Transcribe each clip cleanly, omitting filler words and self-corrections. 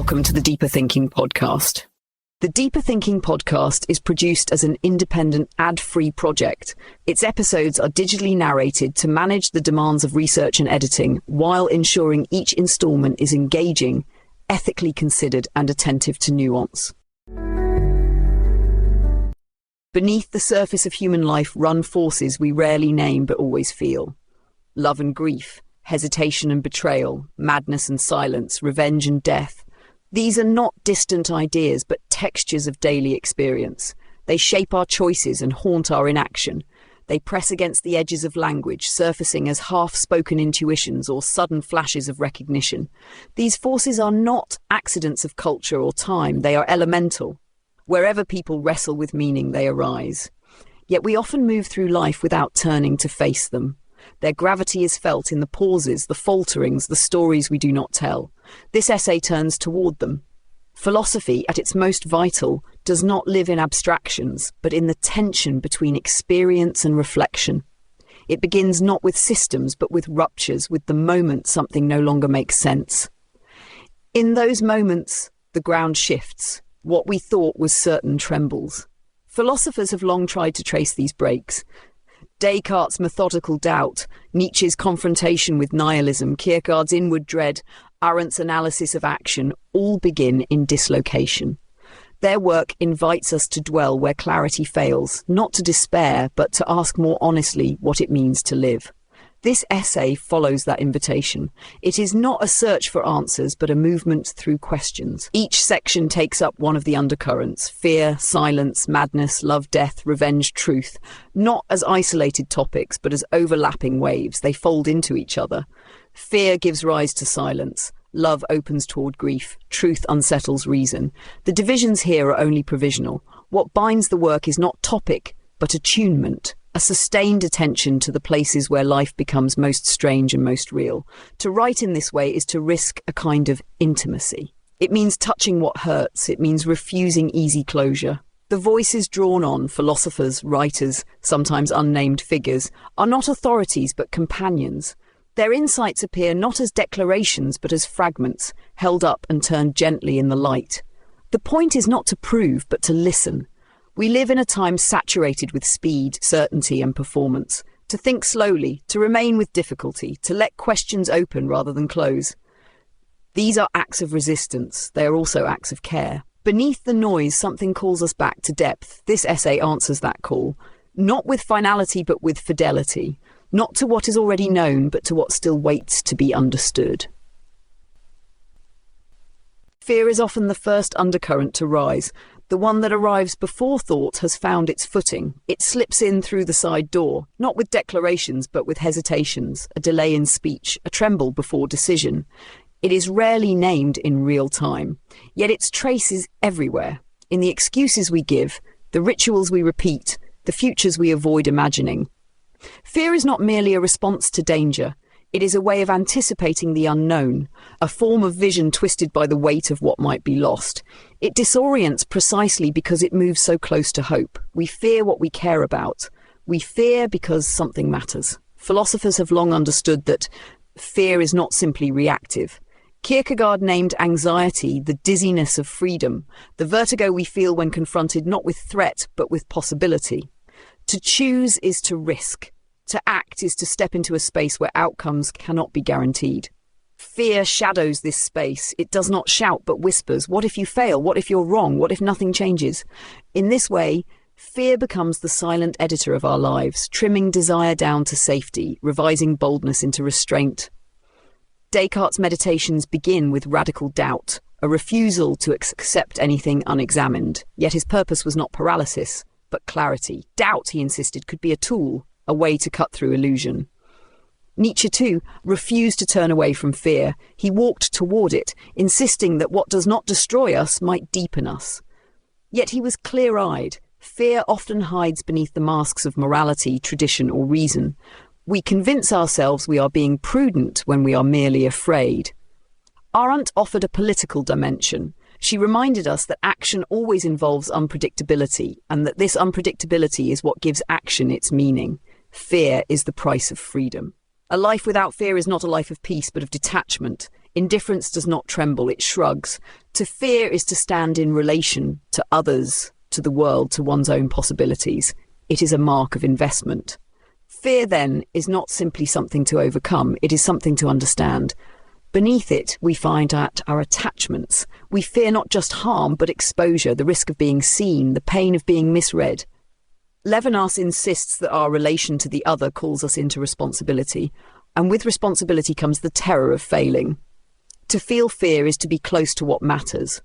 Welcome to the Deeper Thinking Podcast. The Deeper Thinking Podcast is produced as an independent, ad-free project. Its episodes are digitally narrated to manage the demands of research and editing while ensuring each installment is engaging, ethically considered, and attentive to nuance. Beneath the surface of human life run forces we rarely name but always feel. Love and grief, hesitation and betrayal, madness and silence, revenge and death. These are not distant ideas, but textures of daily experience. They shape our choices and haunt our inaction. They press against the edges of language, surfacing as half-spoken intuitions or sudden flashes of recognition. These forces are not accidents of culture or time. They are elemental. Wherever people wrestle with meaning, they arise. Yet we often move through life without turning to face them. Their gravity is felt in the pauses, the falterings, the stories we do not tell. This essay turns toward them. Philosophy, at its most vital, does not live in abstractions, but in the tension between experience and reflection. It begins not with systems, but with ruptures, with the moment something no longer makes sense. In those moments, the ground shifts. What we thought was certain trembles. Philosophers have long tried to trace these breaks. Descartes' methodical doubt, Nietzsche's confrontation with nihilism, Kierkegaard's inward dread, Arendt's analysis of action, all begin in dislocation. Their work invites us to dwell where clarity fails, not to despair, but to ask more honestly what it means to live. This essay follows that invitation. It is not a search for answers, but a movement through questions. Each section takes up one of the undercurrents: fear, silence, madness, love, death, revenge, truth. Not as isolated topics, but as overlapping waves. They fold into each other. Fear gives rise to silence. Love opens toward grief. Truth unsettles reason. The divisions here are only provisional. What binds the work is not topic, but attunement. A sustained attention to the places where life becomes most strange and most real. To write in this way is to risk a kind of intimacy. It means touching what hurts. It means refusing easy closure. The voices drawn on, philosophers, writers, sometimes unnamed figures, are not authorities but companions. Their insights appear not as declarations but as fragments, held up and turned gently in the light. The point is not to prove but to listen. We live in a time saturated with speed, certainty and performance. To think slowly, to remain with difficulty, to let questions open rather than close. These are acts of resistance. They are also acts of care. Beneath the noise, something calls us back to depth. This essay answers that call. Not with finality, but with fidelity. Not to what is already known, but to what still waits to be understood. Fear is often the first undercurrent to rise. The one that arrives before thought has found its footing. It slips in through the side door, not with declarations, but with hesitations, a delay in speech, a tremble before decision. It is rarely named in real time, yet its trace is everywhere, in the excuses we give, the rituals we repeat, the futures we avoid imagining. Fear is not merely a response to danger. It is a way of anticipating the unknown, a form of vision twisted by the weight of what might be lost. It disorients precisely because it moves so close to hope. We fear what we care about. We fear because something matters. Philosophers have long understood that fear is not simply reactive. Kierkegaard named anxiety the dizziness of freedom, the vertigo we feel when confronted not with threat but with possibility. To choose is to risk. To act is to step into a space where outcomes cannot be guaranteed. Fear shadows this space. It does not shout but whispers. What if you fail? What if you're wrong? What if nothing changes? In this way, fear becomes the silent editor of our lives, trimming desire down to safety, revising boldness into restraint. Descartes' meditations begin with radical doubt, a refusal to accept anything unexamined. Yet his purpose was not paralysis, but clarity. Doubt, he insisted, could be a tool, a way to cut through illusion. Nietzsche, too, refused to turn away from fear. He walked toward it, insisting that what does not destroy us might deepen us. Yet he was clear-eyed. Fear often hides beneath the masks of morality, tradition, or reason. We convince ourselves we are being prudent when we are merely afraid. Arendt offered a political dimension. She reminded us that action always involves unpredictability, and that this unpredictability is what gives action its meaning. Fear is the price of freedom. A life without fear is not a life of peace, but of detachment. Indifference does not tremble, it shrugs. To fear is to stand in relation to others, to the world, to one's own possibilities. It is a mark of investment. Fear, then, is not simply something to overcome, it is something to understand. Beneath it, we find our attachments. We fear not just harm, but exposure, the risk of being seen, the pain of being misread. Levinas insists that our relation to the other calls us into responsibility, and with responsibility comes the terror of failing. To feel fear is to be close to what matters.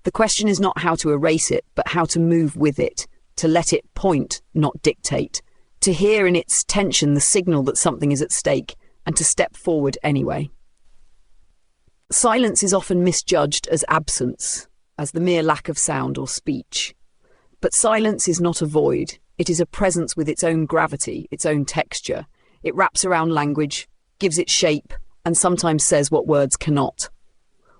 The question is not how to erase it, but how to move with it, to let it point, not dictate, to hear in its tension the signal that something is at stake, and to step forward anyway. Silence is often misjudged as absence, as the mere lack of sound or speech. But silence is not a void. It is a presence with its own gravity, its own texture. It wraps around language, gives it shape, and sometimes says what words cannot.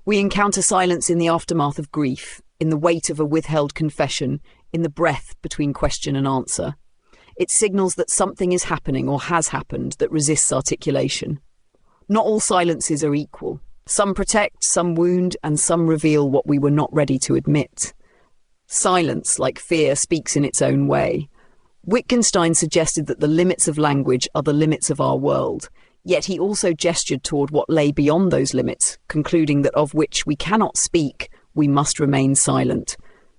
We encounter silence in the aftermath of grief, in the weight of a withheld confession, in the breath between question and answer. It signals that something is happening or has happened that resists articulation. Not all silences are equal. Some protect, some wound, and some reveal what we were not ready to admit. Silence, like fear, speaks in its own way. Wittgenstein suggested that the limits of language are the limits of our world, yet he also gestured toward what lay beyond those limits, concluding that of which we cannot speak, we must remain silent.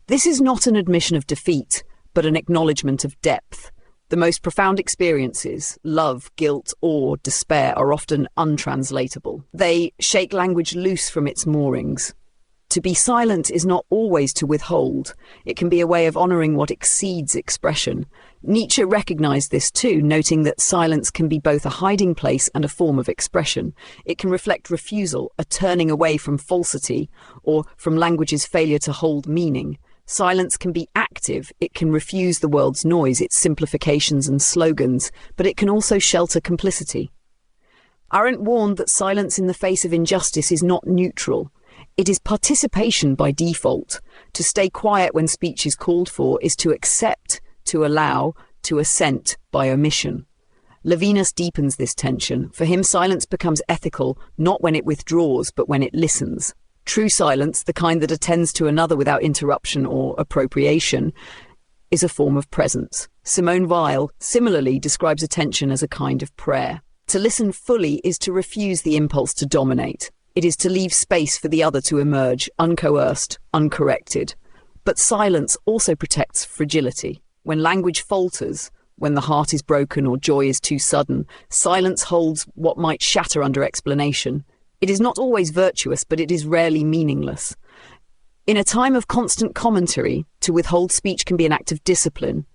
This is not an admission of defeat, but an acknowledgement of depth. The most profound experiences, love, guilt, awe, despair, are often untranslatable. They shake language loose from its moorings. To be silent is not always to withhold. It can be a way of honouring what exceeds expression. Nietzsche recognised this too, noting that silence can be both a hiding place and a form of expression. It can reflect refusal, a turning away from falsity, or from language's failure to hold meaning. Silence can be active. It can refuse the world's noise, its simplifications and slogans, but it can also shelter complicity. Arendt warned that silence in the face of injustice is not neutral. It is participation by default. To stay quiet when speech is called for is to accept, to allow, to assent by omission. Levinas deepens this tension. For him, silence becomes ethical not when it withdraws, but when it listens. True silence, the kind that attends to another without interruption or appropriation, is a form of presence. Simone Weil similarly describes attention as a kind of prayer. To listen fully is to refuse the impulse to dominate. It is to leave space for the other to emerge, uncoerced, uncorrected. But silence also protects fragility. When language falters, when the heart is broken or joy is too sudden, silence holds what might shatter under explanation. It is not always virtuous, but it is rarely meaningless. In a time of constant commentary, to withhold speech can be an act of discipline.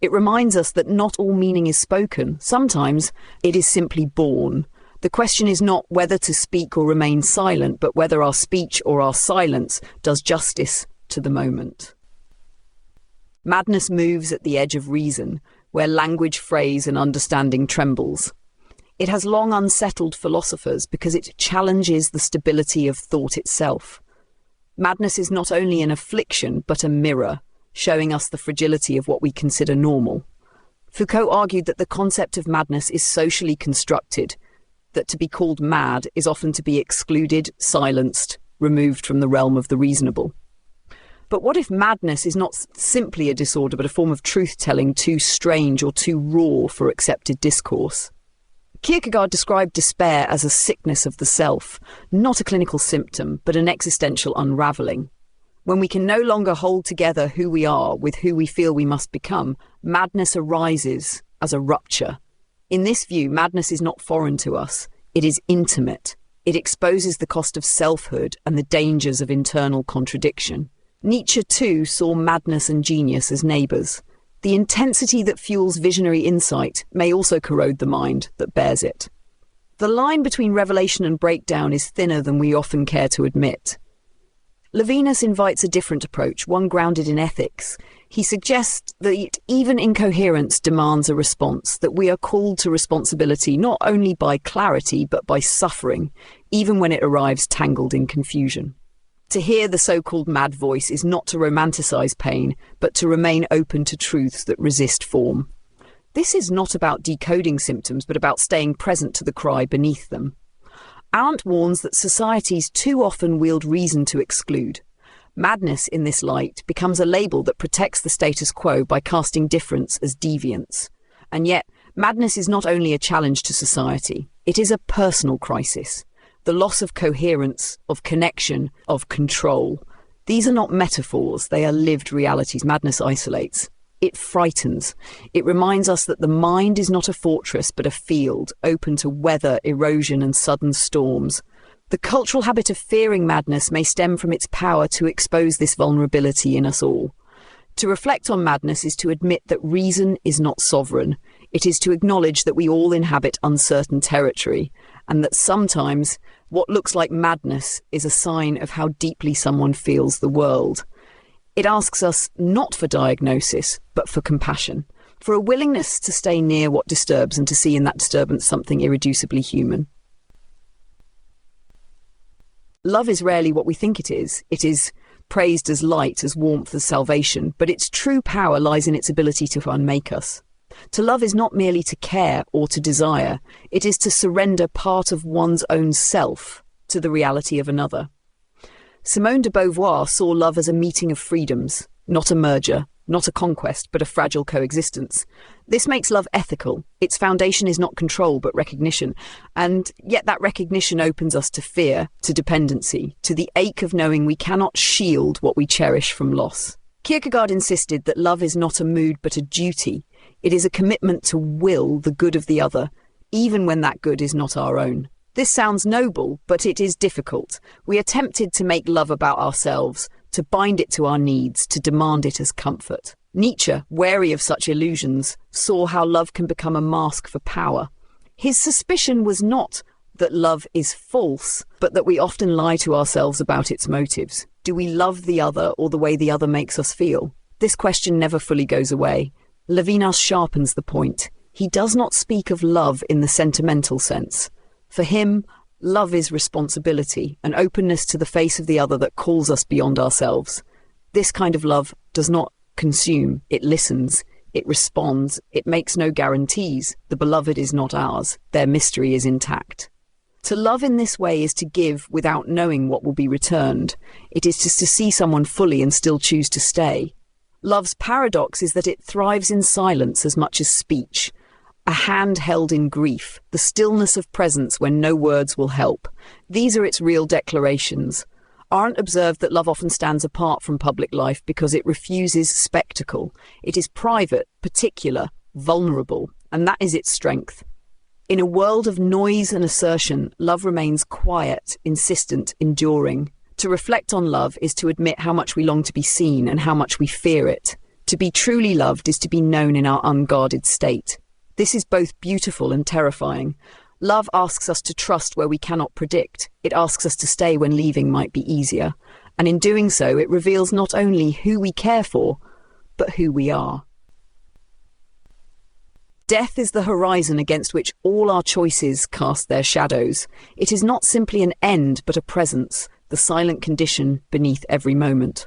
It reminds us that not all meaning is spoken. Sometimes it is simply born. The question is not whether to speak or remain silent, but whether our speech or our silence does justice to the moment. Madness moves at the edge of reason, where language, phrase, and understanding trembles. It has long unsettled philosophers because it challenges the stability of thought itself. Madness is not only an affliction, but a mirror, showing us the fragility of what we consider normal. Foucault argued that the concept of madness is socially constructed, that to be called mad is often to be excluded, silenced, removed from the realm of the reasonable. But what if madness is not simply a disorder, but a form of truth-telling too strange or too raw for accepted discourse? Kierkegaard described despair as a sickness of the self, not a clinical symptom, but an existential unravelling. When we can no longer hold together who we are with who we feel we must become, madness arises as a rupture. In this view, madness is not foreign to us. It is intimate. It exposes the cost of selfhood and the dangers of internal contradiction. Nietzsche, too, saw madness and genius as neighbours. The intensity that fuels visionary insight may also corrode the mind that bears it. The line between revelation and breakdown is thinner than we often care to admit. Levinas invites a different approach, one grounded in ethics. He suggests that even incoherence demands a response, that we are called to responsibility not only by clarity but by suffering, even when it arrives tangled in confusion. To hear the so-called mad voice is not to romanticize pain, but to remain open to truths that resist form. This is not about decoding symptoms, but about staying present to the cry beneath them. Arendt warns that societies too often wield reason to exclude. Madness in this light becomes a label that protects the status quo by casting difference as deviance. And yet, madness is not only a challenge to society, it is a personal crisis. The loss of coherence, of connection, of control. These are not metaphors, they are lived realities. Madness isolates. It frightens. It reminds us that the mind is not a fortress but a field, open to weather, erosion and sudden storms. The cultural habit of fearing madness may stem from its power to expose this vulnerability in us all. To reflect on madness is to admit that reason is not sovereign. It is to acknowledge that we all inhabit uncertain territory, and that sometimes what looks like madness is a sign of how deeply someone feels the world. It asks us not for diagnosis, but for compassion, for a willingness to stay near what disturbs and to see in that disturbance something irreducibly human. Love is rarely what we think it is. It is praised as light, as warmth, as salvation, but its true power lies in its ability to unmake us. To love is not merely to care or to desire, it is to surrender part of one's own self to the reality of another. Simone de Beauvoir saw love as a meeting of freedoms, not a merger, not a conquest, but a fragile coexistence. This makes love ethical. Its foundation is not control, but recognition. And yet that recognition opens us to fear, to dependency, to the ache of knowing we cannot shield what we cherish from loss. Kierkegaard insisted that love is not a mood, but a duty. It is a commitment to will the good of the other, even when that good is not our own. This sounds noble, but it is difficult. We are tempted to make love about ourselves, to bind it to our needs, to demand it as comfort. Nietzsche, wary of such illusions, saw how love can become a mask for power. His suspicion was not that love is false, but that we often lie to ourselves about its motives. Do we love the other or the way the other makes us feel? This question never fully goes away. Levinas sharpens the point. He does not speak of love in the sentimental sense. For him, love is responsibility, an openness to the face of the other that calls us beyond ourselves. This kind of love does not consume, it listens, it responds, it makes no guarantees. The beloved is not ours, their mystery is intact. To love in this way is to give without knowing what will be returned. It is just to see someone fully and still choose to stay. Love's paradox is that it thrives in silence as much as speech. A hand held in grief, the stillness of presence when no words will help. These are its real declarations. Arendt observed that love often stands apart from public life because it refuses spectacle. It is private, particular, vulnerable, and that is its strength. In a world of noise and assertion, love remains quiet, insistent, enduring. To reflect on love is to admit how much we long to be seen and how much we fear it. To be truly loved is to be known in our unguarded state. This is both beautiful and terrifying. Love asks us to trust where we cannot predict. It asks us to stay when leaving might be easier. And in doing so, it reveals not only who we care for, but who we are. Death is the horizon against which all our choices cast their shadows. It is not simply an end, but a presence, the silent condition beneath every moment.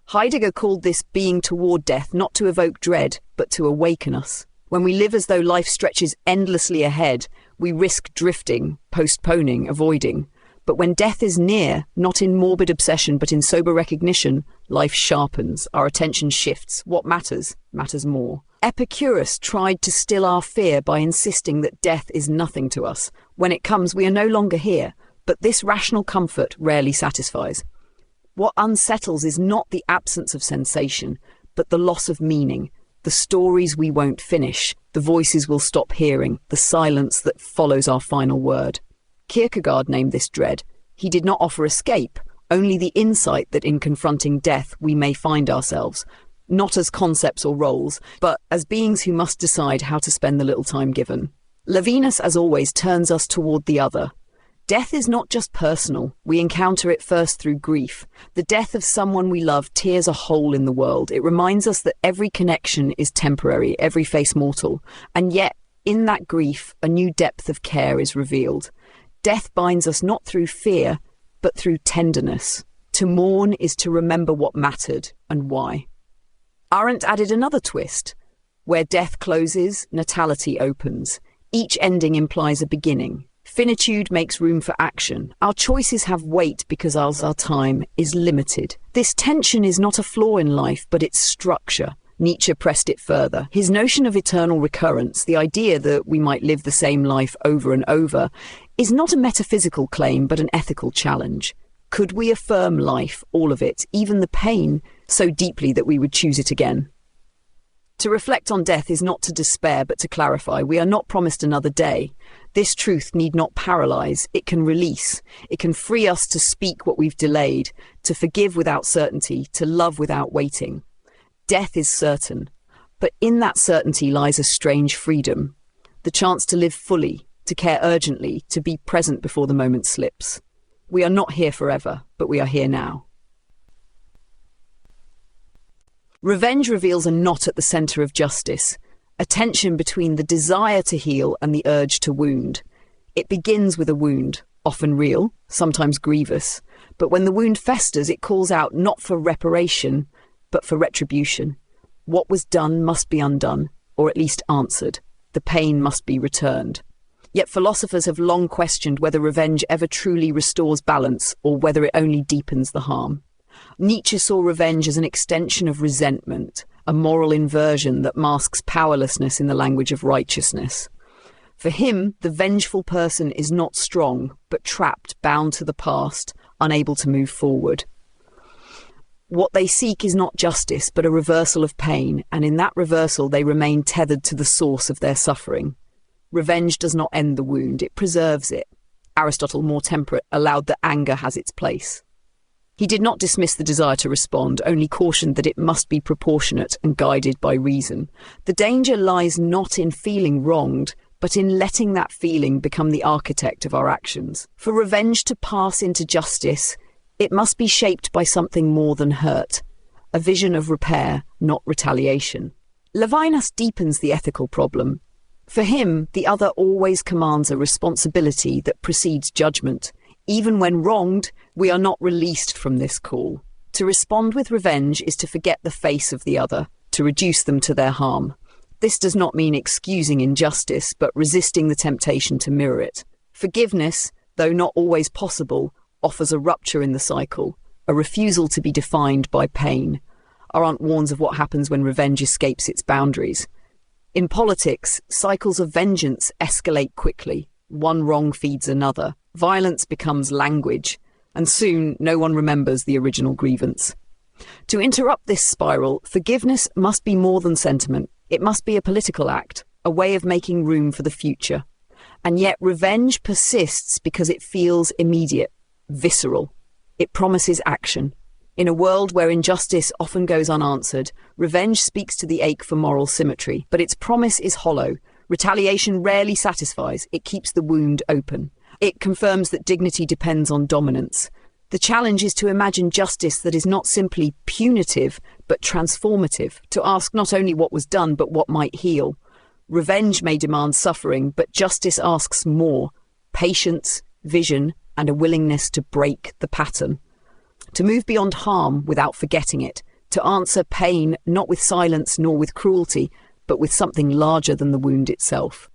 Heidegger called this being toward death not to evoke dread, but to awaken us. When we live as though life stretches endlessly ahead, we risk drifting, postponing, avoiding. But when death is near, not in morbid obsession but in sober recognition, life sharpens, our attention shifts. What matters more. Epicurus tried to still our fear by insisting that death is nothing to us. When it comes, we are no longer here, but this rational comfort rarely satisfies. What unsettles is not the absence of sensation, but the loss of meaning. The stories we won't finish, the voices we'll stop hearing, the silence that follows our final word. Kierkegaard named this dread. He did not offer escape, only the insight that in confronting death we may find ourselves, not as concepts or roles, but as beings who must decide how to spend the little time given. Levinas, as always, turns us toward the other. Death is not just personal. We encounter it first through grief. The death of someone we love tears a hole in the world. It reminds us that every connection is temporary, every face mortal. And yet, in that grief, a new depth of care is revealed. Death binds us not through fear, but through tenderness. To mourn is to remember what mattered and why. Arendt added another twist. Where death closes, natality opens. Each ending implies a beginning. Finitude makes room for action. Our choices have weight because our time is limited. This tension is not a flaw in life, but its structure. Nietzsche pressed it further. His notion of eternal recurrence, the idea that we might live the same life over and over, is not a metaphysical claim, but an ethical challenge. Could we affirm life, all of it, even the pain, so deeply that we would choose it again? To reflect on death is not to despair, but to clarify. We are not promised another day. This truth need not paralyze. It can release. It can free us to speak what we've delayed, to forgive without certainty, to love without waiting. Death is certain, but in that certainty lies a strange freedom. The chance to live fully, to care urgently, to be present before the moment slips. We are not here forever, but we are here now. Revenge reveals a knot at the centre of justice, a tension between the desire to heal and the urge to wound. It begins with a wound, often real, sometimes grievous, but when the wound festers, it calls out not for reparation, but for retribution. What was done must be undone, or at least answered. The pain must be returned. Yet philosophers have long questioned whether revenge ever truly restores balance or whether it only deepens the harm. Nietzsche saw revenge as an extension of resentment, a moral inversion that masks powerlessness in the language of righteousness. For him, the vengeful person is not strong, but trapped, bound to the past, unable to move forward. What they seek is not justice, but a reversal of pain, and in that reversal they remain tethered to the source of their suffering. Revenge does not end the wound, it preserves it. Aristotle, more temperate, allowed that anger has its place. He did not dismiss the desire to respond, only cautioned that it must be proportionate and guided by reason. The danger lies not in feeling wronged, but in letting that feeling become the architect of our actions. For revenge to pass into justice, it must be shaped by something more than hurt, a vision of repair, not retaliation. Levinas deepens the ethical problem. For him, the other always commands a responsibility that precedes judgment. Even when wronged, we are not released from this call. To respond with revenge is to forget the face of the other, to reduce them to their harm. This does not mean excusing injustice, but resisting the temptation to mirror it. Forgiveness, though not always possible, offers a rupture in the cycle, a refusal to be defined by pain. Our aunt warns of what happens when revenge escapes its boundaries. In politics, cycles of vengeance escalate quickly. One wrong feeds another. Violence becomes language, and soon no one remembers the original grievance. To interrupt this spiral, forgiveness must be more than sentiment. It must be a political act, a way of making room for the future. And yet revenge persists because it feels immediate, visceral. It promises action. In a world where injustice often goes unanswered, revenge speaks to the ache for moral symmetry, but its promise is hollow. Retaliation rarely satisfies, it keeps the wound open. It confirms that dignity depends on dominance. The challenge is to imagine justice that is not simply punitive, but transformative, to ask not only what was done, but what might heal. Revenge may demand suffering, but justice asks more: patience, vision, and a willingness to break the pattern. To move beyond harm without forgetting it, to answer pain not with silence nor with cruelty, but with something larger than the wound itself.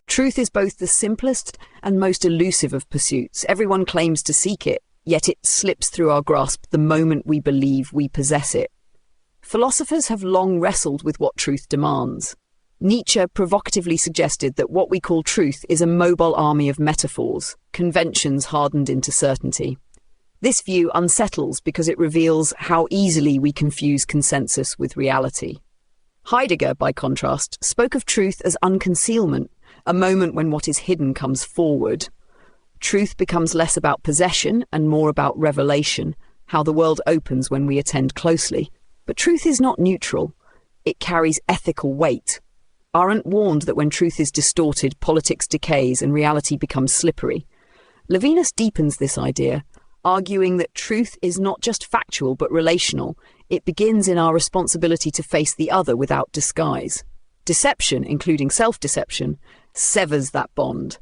Truth is both the simplest and most elusive of pursuits. Everyone claims to seek it, yet it slips through our grasp the moment we believe we possess it. Philosophers have long wrestled with what truth demands. Nietzsche provocatively suggested that what we call truth is a mobile army of metaphors, conventions hardened into certainty. This view unsettles because it reveals how easily we confuse consensus with reality. Heidegger, by contrast, spoke of truth as unconcealment, a moment when what is hidden comes forward. Truth becomes less about possession and more about revelation, how the world opens when we attend closely. But truth is not neutral. It carries ethical weight. Arendt warned that when truth is distorted, politics decays and reality becomes slippery. Levinas deepens this idea, arguing that truth is not just factual but relational. It begins in our responsibility to face the other without disguise. Deception, including self-deception, severs that bond.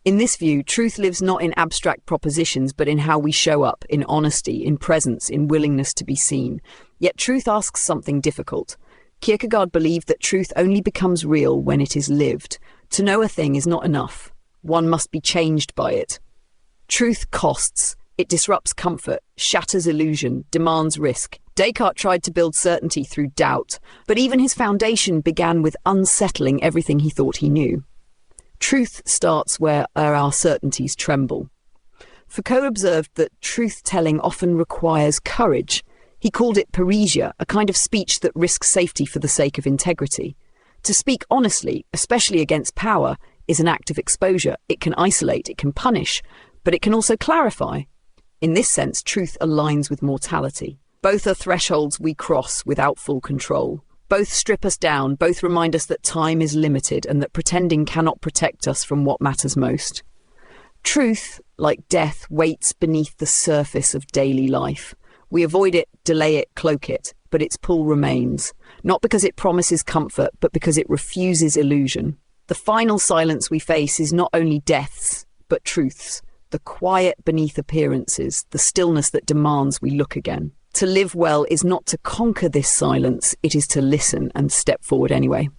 In this view, truth lives not in abstract propositions, but in how we show up, in honesty, in presence, in willingness to be seen. Yet truth asks something difficult. Kierkegaard believed that truth only becomes real when it is lived. To know a thing is not enough. One must be changed by it. Truth costs. It disrupts comfort, shatters illusion, demands risk. Descartes tried to build certainty through doubt, but even his foundation began with unsettling everything he thought he knew. Truth starts where our certainties tremble. Foucault observed that truth-telling often requires courage. He called it parrhesia, a kind of speech that risks safety for the sake of integrity. To speak honestly, especially against power, is an act of exposure. It can isolate, it can punish, but it can also clarify. In this sense, truth aligns with mortality. Both are thresholds we cross without full control. Both strip us down, both remind us that time is limited and that pretending cannot protect us from what matters most. Truth, like death, waits beneath the surface of daily life. We avoid it, delay it, cloak it, but its pull remains, not because it promises comfort, but because it refuses illusion. The final silence we face is not only death's, but truth's. The quiet beneath appearances, the stillness that demands we look again. To live well is not to conquer this silence, it is to listen and step forward anyway.